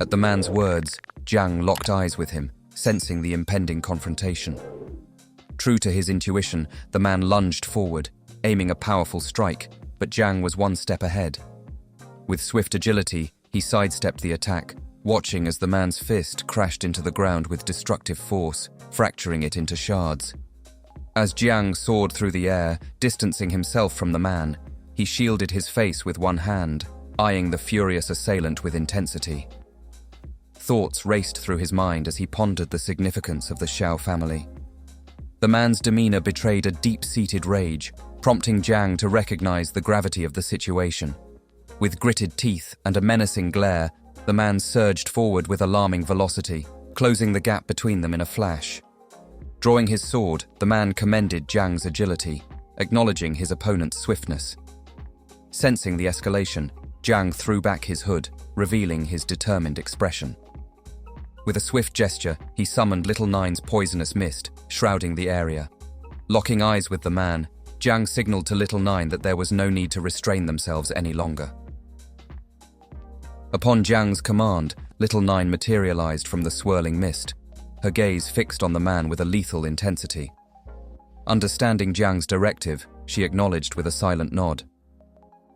At the man's words, Jiang locked eyes with him, sensing the impending confrontation. True to his intuition, the man lunged forward, aiming a powerful strike, but Jiang was one step ahead. With swift agility, he sidestepped the attack, watching as the man's fist crashed into the ground with destructive force, fracturing it into shards. As Jiang soared through the air, distancing himself from the man, he shielded his face with one hand, eyeing the furious assailant with intensity. Thoughts raced through his mind as he pondered the significance of the Xiao family. The man's demeanor betrayed a deep-seated rage, prompting Jiang to recognize the gravity of the situation. With gritted teeth and a menacing glare, the man surged forward with alarming velocity, closing the gap between them in a flash. Drawing his sword, the man commended Jiang's agility, acknowledging his opponent's swiftness. Sensing the escalation, Jiang threw back his hood, revealing his determined expression. With a swift gesture, he summoned Little Nine's poisonous mist, shrouding the area. Locking eyes with the man, Jiang signaled to Little Nine that there was no need to restrain themselves any longer. Upon Jiang's command, Little Nine materialized from the swirling mist, her gaze fixed on the man with a lethal intensity. Understanding Jiang's directive, she acknowledged with a silent nod.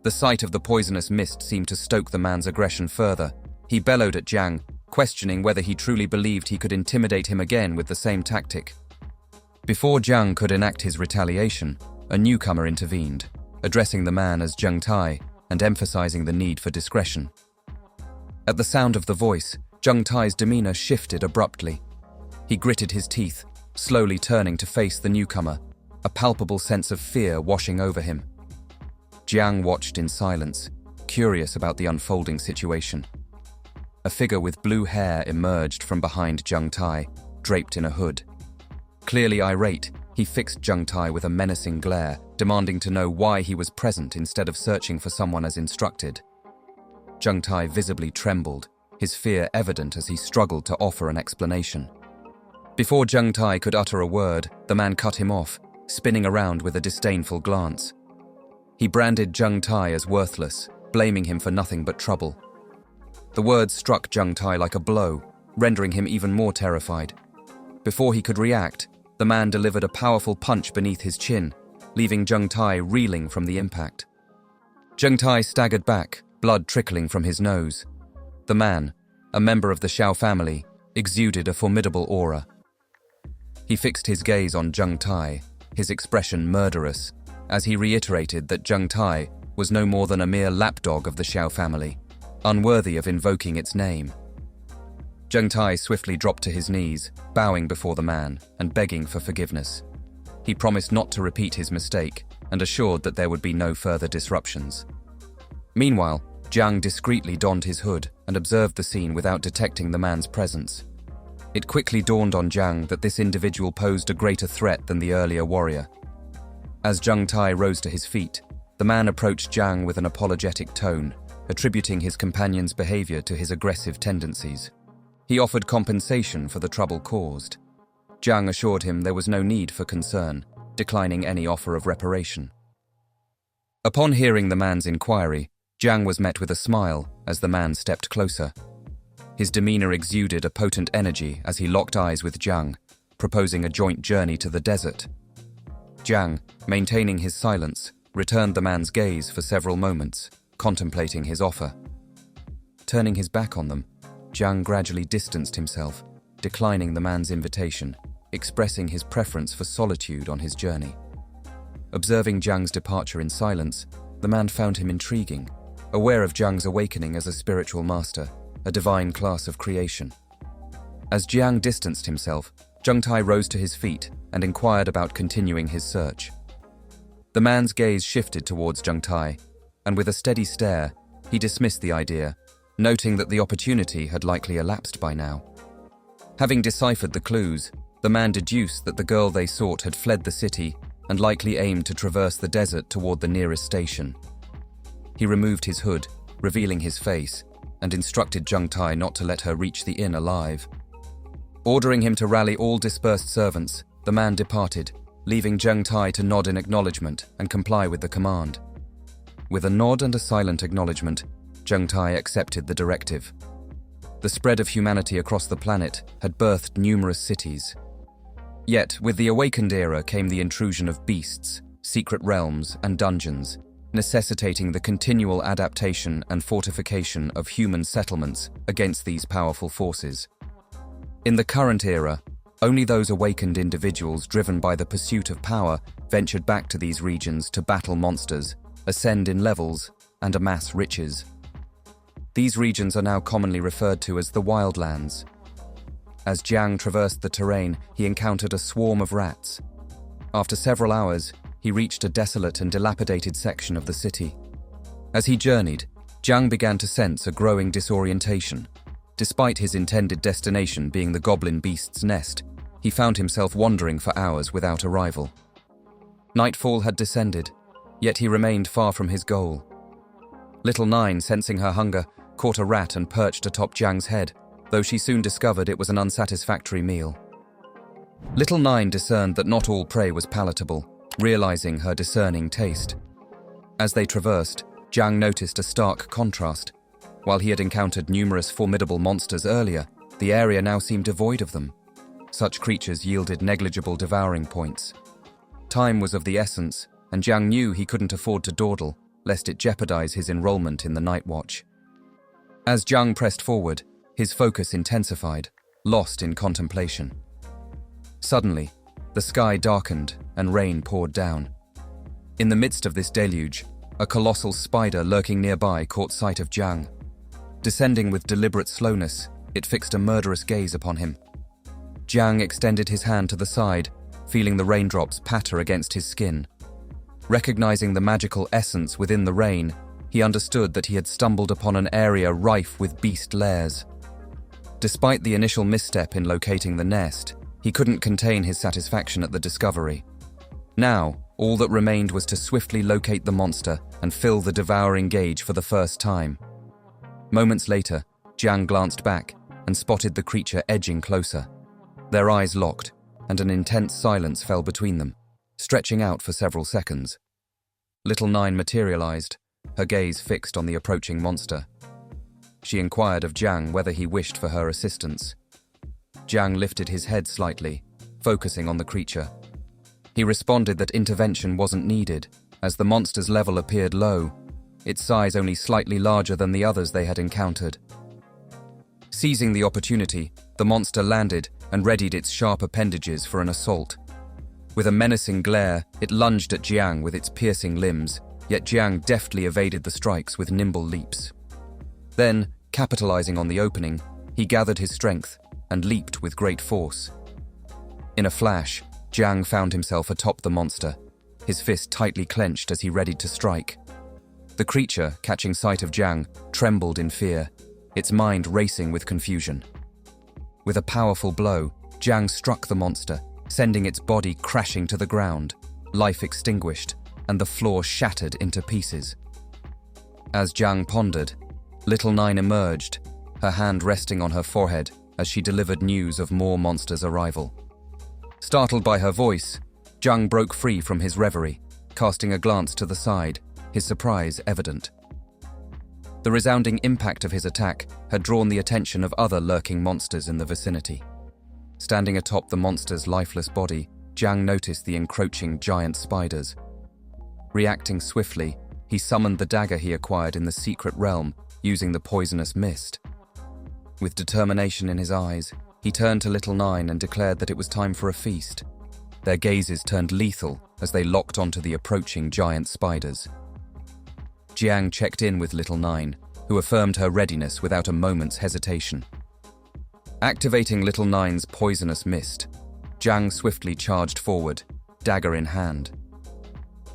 The sight of the poisonous mist seemed to stoke the man's aggression further. He bellowed at Jiang, questioning whether he truly believed he could intimidate him again with the same tactic. Before Jiang could enact his retaliation, a newcomer intervened, addressing the man as Zheng Tai and emphasizing the need for discretion. At the sound of the voice, Zheng Tai's demeanor shifted abruptly. He gritted his teeth, slowly turning to face the newcomer, a palpable sense of fear washing over him. Jiang watched in silence, curious about the unfolding situation. A figure with blue hair emerged from behind Zheng Tai, draped in a hood. Clearly irate, he fixed Zheng Tai with a menacing glare, demanding to know why he was present instead of searching for someone as instructed. Zheng Tai visibly trembled, his fear evident as he struggled to offer an explanation. Before Zheng Tai could utter a word, the man cut him off, spinning around with a disdainful glance. He branded Zheng Tai as worthless, blaming him for nothing but trouble. The words struck Zheng Tai like a blow, rendering him even more terrified. Before he could react, the man delivered a powerful punch beneath his chin, leaving Zheng Tai reeling from the impact. Zheng Tai staggered back, blood trickling from his nose. The man, a member of the Xiao family, exuded a formidable aura. He fixed his gaze on Zheng Tai, his expression murderous, as he reiterated that Zheng Tai was no more than a mere lapdog of the Xiao family, unworthy of invoking its name. Zheng Tai swiftly dropped to his knees, bowing before the man and begging for forgiveness. He promised not to repeat his mistake and assured that there would be no further disruptions. Meanwhile, Jiang discreetly donned his hood and observed the scene without detecting the man's presence. It quickly dawned on Jiang that this individual posed a greater threat than the earlier warrior. As Zheng Tai rose to his feet, the man approached Jiang with an apologetic tone, attributing his companion's behavior to his aggressive tendencies. He offered compensation for the trouble caused. Jiang assured him there was no need for concern, declining any offer of reparation. Upon hearing the man's inquiry, Jiang was met with a smile as the man stepped closer. His demeanor exuded a potent energy as he locked eyes with Jiang, proposing a joint journey to the desert. Jiang, maintaining his silence, returned the man's gaze for several moments, contemplating his offer. Turning his back on them, Jiang gradually distanced himself, declining the man's invitation, expressing his preference for solitude on his journey. Observing Jiang's departure in silence, the man found him intriguing, aware of Jiang's awakening as a spiritual master, a divine class of creation. As Jiang distanced himself, Zheng Tai rose to his feet and inquired about continuing his search. The man's gaze shifted towards Zheng Tai, and with a steady stare, he dismissed the idea, noting that the opportunity had likely elapsed by now. Having deciphered the clues, the man deduced that the girl they sought had fled the city and likely aimed to traverse the desert toward the nearest station. He removed his hood, revealing his face, and instructed Zheng Tai not to let her reach the inn alive. Ordering him to rally all dispersed servants, the man departed, leaving Zheng Tai to nod in acknowledgement and comply with the command. With a nod and a silent acknowledgement, Zheng Tai accepted the directive. The spread of humanity across the planet had birthed numerous cities. Yet, with the Awakened era came the intrusion of beasts, secret realms, and dungeons, necessitating the continual adaptation and fortification of human settlements against these powerful forces. In the current era, only those awakened individuals driven by the pursuit of power ventured back to these regions to battle monsters, ascend in levels, and amass riches. These regions are now commonly referred to as the Wildlands. As Jiang traversed the terrain, he encountered a swarm of rats. After several hours, he reached a desolate and dilapidated section of the city. As he journeyed, Jiang began to sense a growing disorientation. Despite his intended destination being the goblin beast's nest, he found himself wandering for hours without a rival. Nightfall had descended, yet he remained far from his goal. Little Nine, sensing her hunger, caught a rat and perched atop Jiang's head, though she soon discovered it was an unsatisfactory meal. Little Nine discerned that not all prey was palatable, realizing her discerning taste. As they traversed, Jiang noticed a stark contrast. While he had encountered numerous formidable monsters earlier, the area now seemed devoid of them. Such creatures yielded negligible devouring points. Time was of the essence, and Jiang knew he couldn't afford to dawdle, lest it jeopardize his enrollment in the Night Watch. As Jiang pressed forward, his focus intensified, lost in contemplation. Suddenly, the sky darkened and rain poured down. In the midst of this deluge, a colossal spider lurking nearby caught sight of Jiang. Descending with deliberate slowness, it fixed a murderous gaze upon him. Jiang extended his hand to the side, feeling the raindrops patter against his skin. Recognizing the magical essence within the rain, he understood that he had stumbled upon an area rife with beast lairs. Despite the initial misstep in locating the nest, he couldn't contain his satisfaction at the discovery. Now, all that remained was to swiftly locate the monster and fill the devouring gauge for the first time. Moments later, Jiang glanced back and spotted the creature edging closer. Their eyes locked, and an intense silence fell between them, stretching out for several seconds. Little Nine materialized, her gaze fixed on the approaching monster. She inquired of Jiang whether he wished for her assistance. Jiang lifted his head slightly, focusing on the creature. He responded that intervention wasn't needed, as the monster's level appeared low, its size only slightly larger than the others they had encountered. Seizing the opportunity, the monster landed and readied its sharp appendages for an assault. With a menacing glare, it lunged at Jiang with its piercing limbs, yet Jiang deftly evaded the strikes with nimble leaps. Then, capitalizing on the opening, he gathered his strength and leaped with great force. In a flash, Jiang found himself atop the monster, his fist tightly clenched as he readied to strike. The creature, catching sight of Jiang, trembled in fear, its mind racing with confusion. With a powerful blow, Jiang struck the monster, sending its body crashing to the ground, life extinguished, and the floor shattered into pieces. As Jiang pondered, Little Nine emerged, her hand resting on her forehead as she delivered news of more monsters' arrival. Startled by her voice, Jiang broke free from his reverie, casting a glance to the side, his surprise evident. The resounding impact of his attack had drawn the attention of other lurking monsters in the vicinity. Standing atop the monster's lifeless body, Jiang noticed the encroaching giant spiders. Reacting swiftly, he summoned the dagger he acquired in the secret realm, using the poisonous mist. With determination in his eyes, he turned to Little Nine and declared that it was time for a feast. Their gazes turned lethal as they locked onto the approaching giant spiders. Jiang checked in with Little Nine, who affirmed her readiness without a moment's hesitation. Activating Little Nine's poisonous mist, Jiang swiftly charged forward, dagger in hand.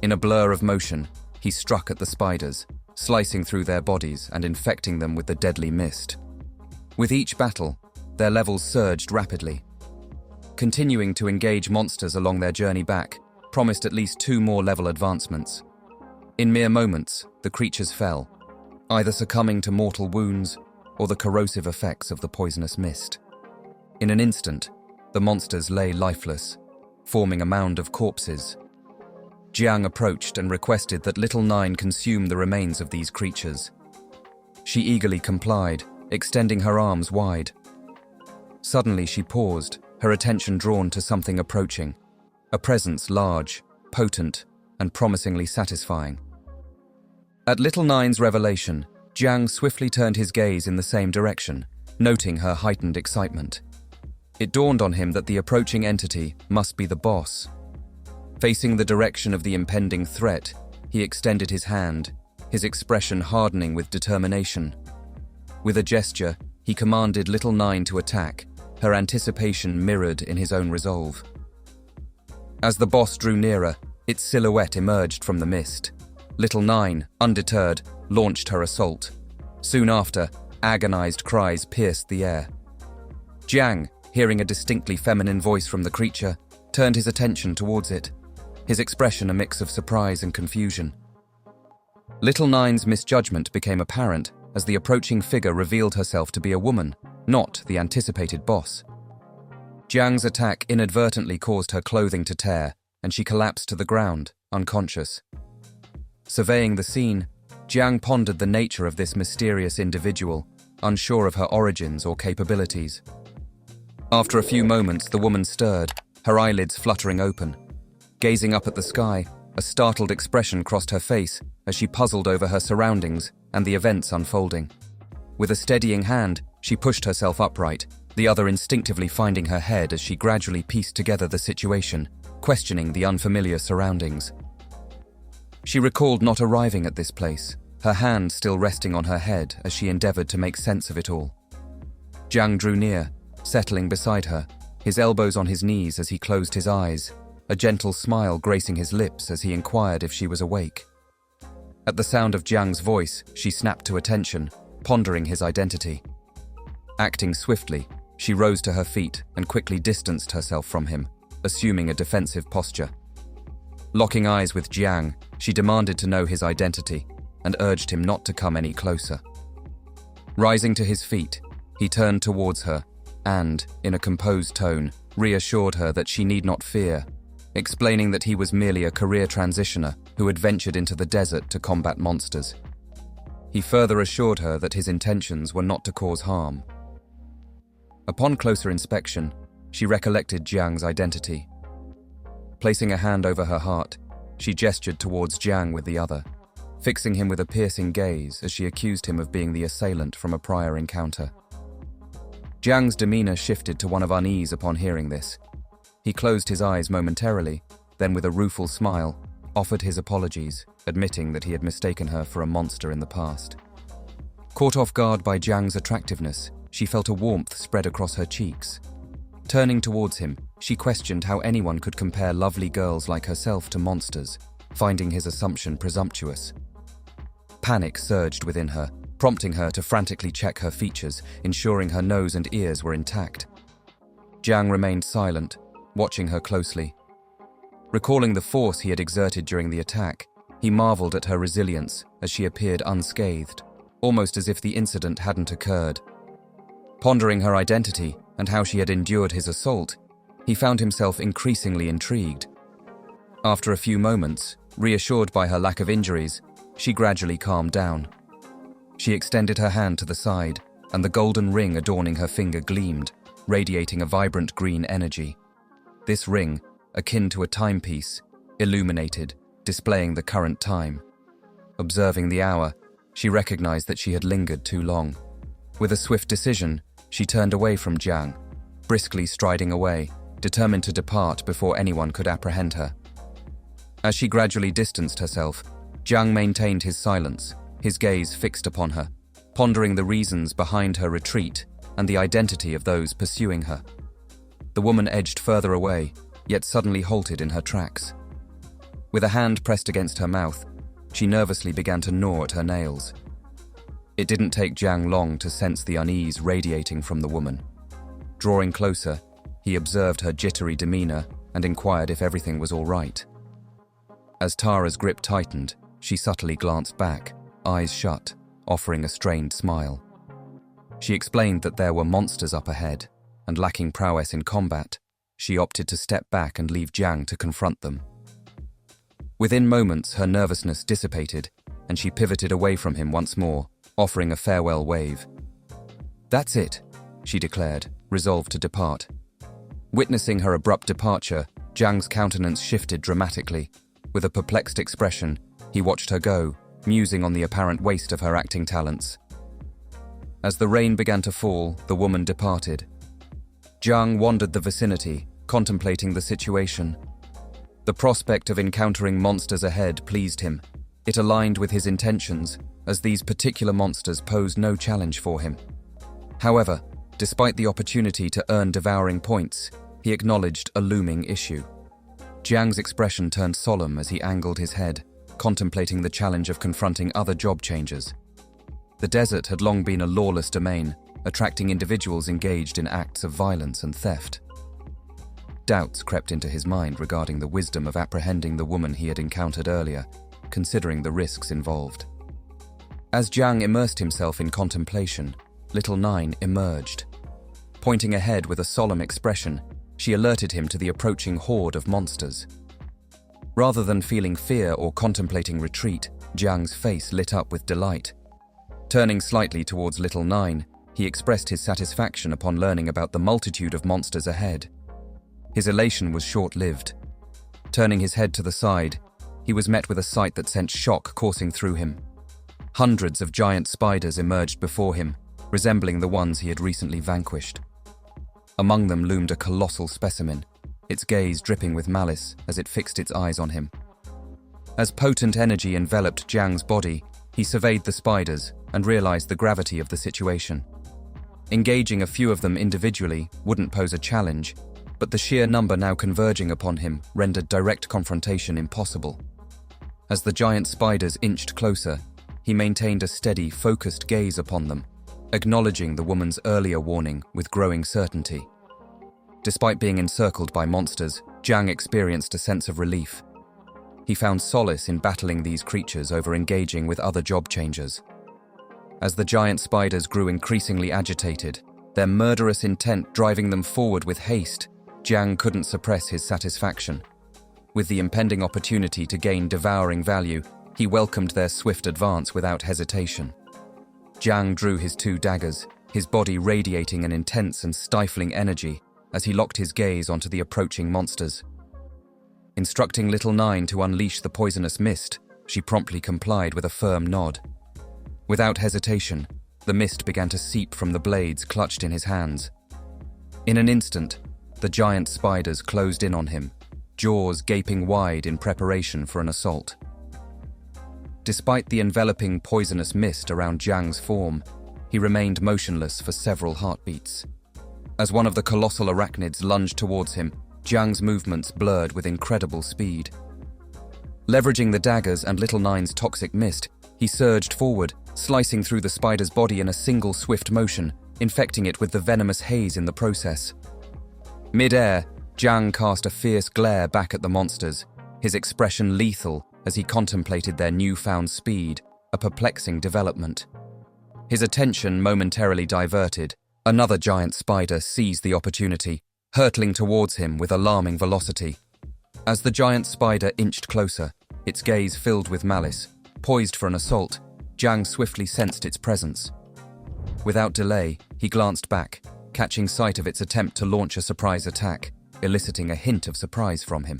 In a blur of motion, he struck at the spiders, slicing through their bodies and infecting them with the deadly mist. With each battle, their levels surged rapidly. Continuing to engage monsters along their journey back promised at least 2 more level advancements. In mere moments, the creatures fell, either succumbing to mortal wounds or the corrosive effects of the poisonous mist. In an instant, the monsters lay lifeless, forming a mound of corpses. Jiang approached and requested that Little Nine consume the remains of these creatures. She eagerly complied, extending her arms wide. Suddenly she paused, her attention drawn to something approaching, a presence large, potent, and promisingly satisfying. At Little Nine's revelation, Jiang swiftly turned his gaze in the same direction, noting her heightened excitement. It dawned on him that the approaching entity must be the boss. Facing the direction of the impending threat, he extended his hand, his expression hardening with determination. With a gesture, he commanded Little Nine to attack, her anticipation mirrored in his own resolve. As the boss drew nearer, its silhouette emerged from the mist. Little Nine, undeterred, launched her assault. Soon after, agonized cries pierced the air. Jiang, hearing a distinctly feminine voice from the creature, turned his attention towards it, his expression a mix of surprise and confusion. Little Nine's misjudgment became apparent as the approaching figure revealed herself to be a woman, not the anticipated boss. Jiang's attack inadvertently caused her clothing to tear, and she collapsed to the ground, unconscious. Surveying the scene, Jiang pondered the nature of this mysterious individual, unsure of her origins or capabilities. After a few moments, the woman stirred, her eyelids fluttering open. Gazing up at the sky, a startled expression crossed her face as she puzzled over her surroundings and the events unfolding. With a steadying hand, she pushed herself upright, the other instinctively finding her head as she gradually pieced together the situation, questioning the unfamiliar surroundings. She recalled not arriving at this place, her hand still resting on her head as she endeavored to make sense of it all. Jiang drew near, settling beside her, his elbows on his knees as he closed his eyes, a gentle smile gracing his lips as he inquired if she was awake. At the sound of Jiang's voice, she snapped to attention, pondering his identity. Acting swiftly, she rose to her feet and quickly distanced herself from him, assuming a defensive posture. Locking eyes with Jiang, she demanded to know his identity and urged him not to come any closer. Rising to his feet, he turned towards her and, in a composed tone, reassured her that she need not fear, explaining that he was merely a career transitioner who had ventured into the desert to combat monsters. He further assured her that his intentions were not to cause harm. Upon closer inspection, she recollected Jiang's identity. Placing a hand over her heart, she gestured towards Jiang with the other, fixing him with a piercing gaze as she accused him of being the assailant from a prior encounter. Jiang's demeanor shifted to one of unease upon hearing this. He closed his eyes momentarily, then with a rueful smile, offered his apologies, admitting that he had mistaken her for a monster in the past. Caught off guard by Jiang's attractiveness, she felt a warmth spread across her cheeks. Turning towards him, she questioned how anyone could compare lovely girls like herself to monsters, finding his assumption presumptuous. Panic surged within her, prompting her to frantically check her features, ensuring her nose and ears were intact. Jiang remained silent, watching her closely. Recalling the force he had exerted during the attack, he marveled at her resilience as she appeared unscathed, almost as if the incident hadn't occurred. Pondering her identity and how she had endured his assault, he found himself increasingly intrigued. After a few moments, reassured by her lack of injuries, she gradually calmed down. She extended her hand to the side, and the golden ring adorning her finger gleamed, radiating a vibrant green energy. This ring, akin to a timepiece, illuminated, displaying the current time. Observing the hour, she recognized that she had lingered too long. With a swift decision, she turned away from Jiang, briskly striding away, determined to depart before anyone could apprehend her. As she gradually distanced herself, Jiang maintained his silence, his gaze fixed upon her, pondering the reasons behind her retreat and the identity of those pursuing her. The woman edged further away, yet suddenly halted in her tracks. With a hand pressed against her mouth, she nervously began to gnaw at her nails. It didn't take Jiang long to sense the unease radiating from the woman. Drawing closer, he observed her jittery demeanor and inquired if everything was all right. As Tara's grip tightened, she subtly glanced back, eyes shut, offering a strained smile. She explained that there were monsters up ahead, and lacking prowess in combat, she opted to step back and leave Jiang to confront them. Within moments, her nervousness dissipated, and she pivoted away from him once more, offering a farewell wave. "That's it," she declared, resolved to depart. Witnessing her abrupt departure, Jiang's countenance shifted dramatically. With a perplexed expression, he watched her go, musing on the apparent waste of her acting talents. As the rain began to fall, the woman departed. Jiang wandered the vicinity, contemplating the situation. The prospect of encountering monsters ahead pleased him. It aligned with his intentions, as these particular monsters posed no challenge for him. However, despite the opportunity to earn devouring points, he acknowledged a looming issue. Jiang's expression turned solemn as he angled his head, contemplating the challenge of confronting other job changers. The desert had long been a lawless domain, attracting individuals engaged in acts of violence and theft. Doubts crept into his mind regarding the wisdom of apprehending the woman he had encountered earlier, considering the risks involved. As Jiang immersed himself in contemplation, Little Nine emerged. Pointing ahead with a solemn expression, she alerted him to the approaching horde of monsters. Rather than feeling fear or contemplating retreat, Jiang's face lit up with delight. Turning slightly towards Little Nine, he expressed his satisfaction upon learning about the multitude of monsters ahead. His elation was short-lived. Turning his head to the side, he was met with a sight that sent shock coursing through him. Hundreds of giant spiders emerged before him, resembling the ones he had recently vanquished. Among them loomed a colossal specimen, its gaze dripping with malice as it fixed its eyes on him. As potent energy enveloped Jiang's body, he surveyed the spiders and realized the gravity of the situation. Engaging a few of them individually wouldn't pose a challenge, but the sheer number now converging upon him rendered direct confrontation impossible. As the giant spiders inched closer, he maintained a steady, focused gaze upon them, acknowledging the woman's earlier warning with growing certainty. Despite being encircled by monsters, Jiang experienced a sense of relief. He found solace in battling these creatures over engaging with other job changers. As the giant spiders grew increasingly agitated, their murderous intent driving them forward with haste, Jiang couldn't suppress his satisfaction. With the impending opportunity to gain devouring value, he welcomed their swift advance without hesitation. Jiang drew his two daggers, his body radiating an intense and stifling energy as he locked his gaze onto the approaching monsters. Instructing Little Nine to unleash the poisonous mist, she promptly complied with a firm nod. Without hesitation, the mist began to seep from the blades clutched in his hands. In an instant, the giant spiders closed in on him, jaws gaping wide in preparation for an assault. Despite the enveloping poisonous mist around Jiang's form, he remained motionless for several heartbeats. As one of the colossal arachnids lunged towards him, Jiang's movements blurred with incredible speed. Leveraging the daggers and Little Nine's toxic mist, he surged forward, slicing through the spider's body in a single swift motion, infecting it with the venomous haze in the process. Mid-air, Jiang cast a fierce glare back at the monsters, his expression lethal as he contemplated their newfound speed, a perplexing development. His attention momentarily diverted, another giant spider seized the opportunity, hurtling towards him with alarming velocity. As the giant spider inched closer, its gaze filled with malice, poised for an assault, Jiang swiftly sensed its presence. Without delay, he glanced back, catching sight of its attempt to launch a surprise attack, eliciting a hint of surprise from him.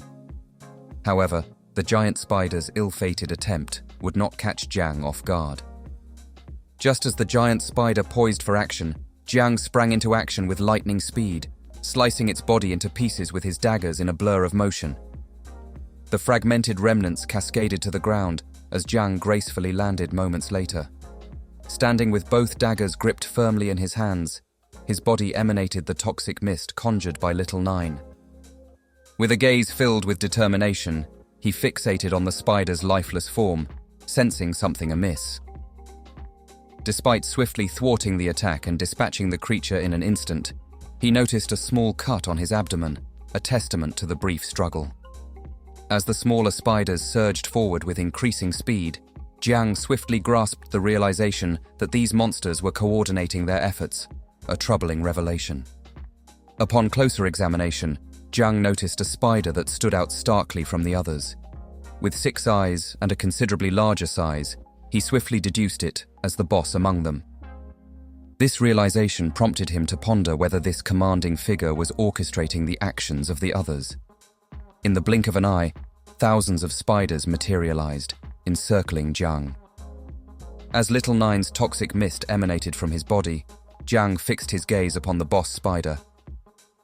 However, the giant spider's ill-fated attempt would not catch Jiang off guard. Just as the giant spider poised for action, Jiang sprang into action with lightning speed, slicing its body into pieces with his daggers in a blur of motion. The fragmented remnants cascaded to the ground as Jiang gracefully landed moments later. Standing with both daggers gripped firmly in his hands, his body emanated the toxic mist conjured by Little Nine. With a gaze filled with determination, he fixated on the spider's lifeless form, sensing something amiss. Despite swiftly thwarting the attack and dispatching the creature in an instant, he noticed a small cut on his abdomen, a testament to the brief struggle. As the smaller spiders surged forward with increasing speed, Jiang swiftly grasped the realization that these monsters were coordinating their efforts, a troubling revelation. Upon closer examination, Jiang noticed a spider that stood out starkly from the others. With 6 eyes and a considerably larger size, he swiftly deduced it as the boss among them. This realization prompted him to ponder whether this commanding figure was orchestrating the actions of the others. In the blink of an eye, thousands of spiders materialized, encircling Jiang. As Little Nine's toxic mist emanated from his body, Jiang fixed his gaze upon the boss spider.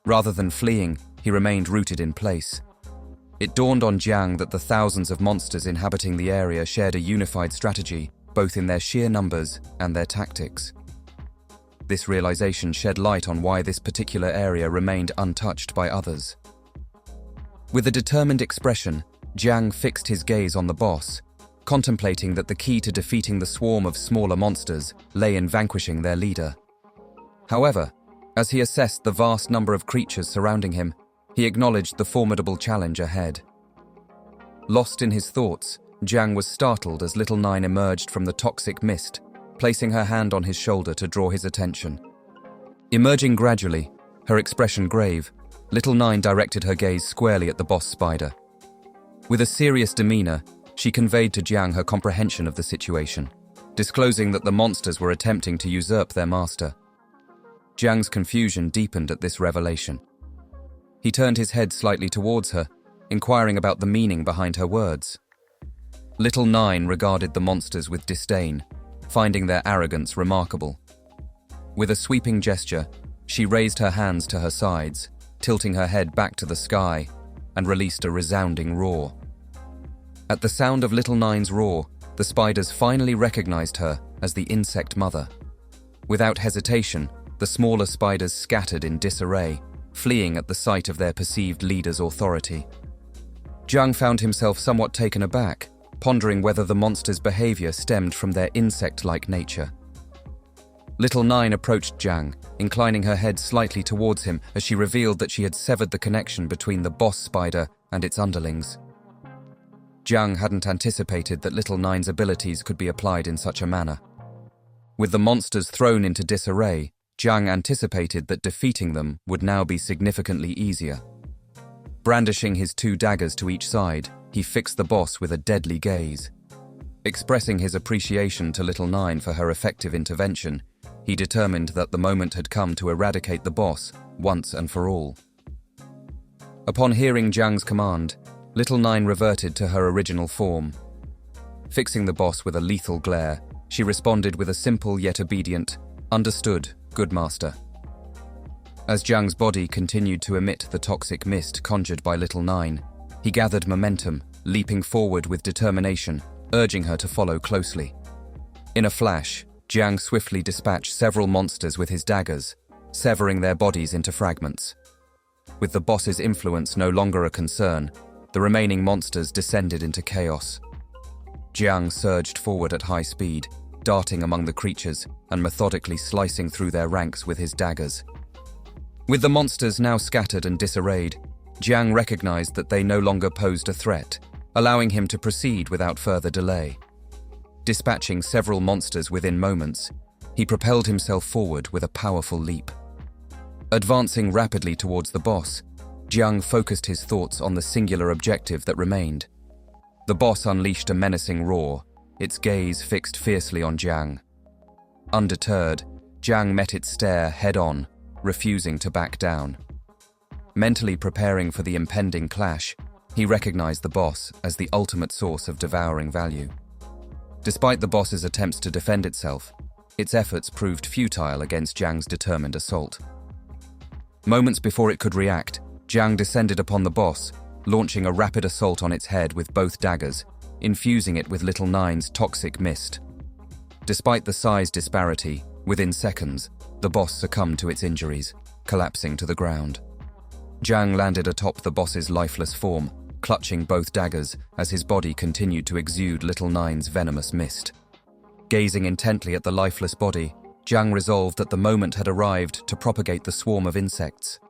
Rather than fleeing, he remained rooted in place. It dawned on Jiang that the thousands of monsters inhabiting the area shared a unified strategy, both in their sheer numbers and their tactics. This realization shed light on why this particular area remained untouched by others. With a determined expression, Jiang fixed his gaze on the boss, contemplating that the key to defeating the swarm of smaller monsters lay in vanquishing their leader. However, as he assessed the vast number of creatures surrounding him, he acknowledged the formidable challenge ahead. Lost in his thoughts, Jiang was startled as Little Nine emerged from the toxic mist, placing her hand on his shoulder to draw his attention. Emerging gradually, her expression grave, Little Nine directed her gaze squarely at the boss spider. With a serious demeanor, she conveyed to Jiang her comprehension of the situation, disclosing that the monsters were attempting to usurp their master. Jiang's confusion deepened at this revelation. He turned his head slightly towards her, inquiring about the meaning behind her words. Little Nine regarded the monsters with disdain, finding their arrogance remarkable. With a sweeping gesture, she raised her hands to her sides, tilting her head back to the sky, and released a resounding roar. At the sound of Little Nine's roar, the spiders finally recognized her as the Insect Mother. Without hesitation, the smaller spiders scattered in disarray, fleeing at the sight of their perceived leader's authority. Jiang found himself somewhat taken aback, pondering whether the monster's behavior stemmed from their insect-like nature. Little Nine approached Jiang, inclining her head slightly towards him as she revealed that she had severed the connection between the boss spider and its underlings. Jiang hadn't anticipated that Little Nine's abilities could be applied in such a manner. With the monsters thrown into disarray, Jiang anticipated that defeating them would now be significantly easier. Brandishing his two daggers to each side, he fixed the boss with a deadly gaze. Expressing his appreciation to Little Nine for her effective intervention, he determined that the moment had come to eradicate the boss once and for all. Upon hearing Jiang's command, Little Nine reverted to her original form. Fixing the boss with a lethal glare, she responded with a simple yet obedient, "Understood, good master." As Jiang's body continued to emit the toxic mist conjured by Little Nine, he gathered momentum, leaping forward with determination, urging her to follow closely. In a flash, Jiang swiftly dispatched several monsters with his daggers, severing their bodies into fragments. With the boss's influence no longer a concern, the remaining monsters descended into chaos. Jiang surged forward at high speed, darting among the creatures and methodically slicing through their ranks with his daggers. With the monsters now scattered and disarrayed, Jiang recognized that they no longer posed a threat, allowing him to proceed without further delay. Dispatching several monsters within moments, he propelled himself forward with a powerful leap. Advancing rapidly towards the boss, Jiang focused his thoughts on the singular objective that remained. The boss unleashed a menacing roar, its gaze fixed fiercely on Jiang. Undeterred, Jiang met its stare head-on, refusing to back down. Mentally preparing for the impending clash, he recognized the boss as the ultimate source of devouring value. Despite the boss's attempts to defend itself, its efforts proved futile against Jiang's determined assault. Moments before it could react, Jiang descended upon the boss, launching a rapid assault on its head with both daggers, infusing it with Little Nine's toxic mist. Despite the size disparity, within seconds, the boss succumbed to its injuries, collapsing to the ground. Jiang landed atop the boss's lifeless form, clutching both daggers as his body continued to exude Little Nine's venomous mist. Gazing intently at the lifeless body, Jiang resolved that the moment had arrived to propagate the swarm of insects.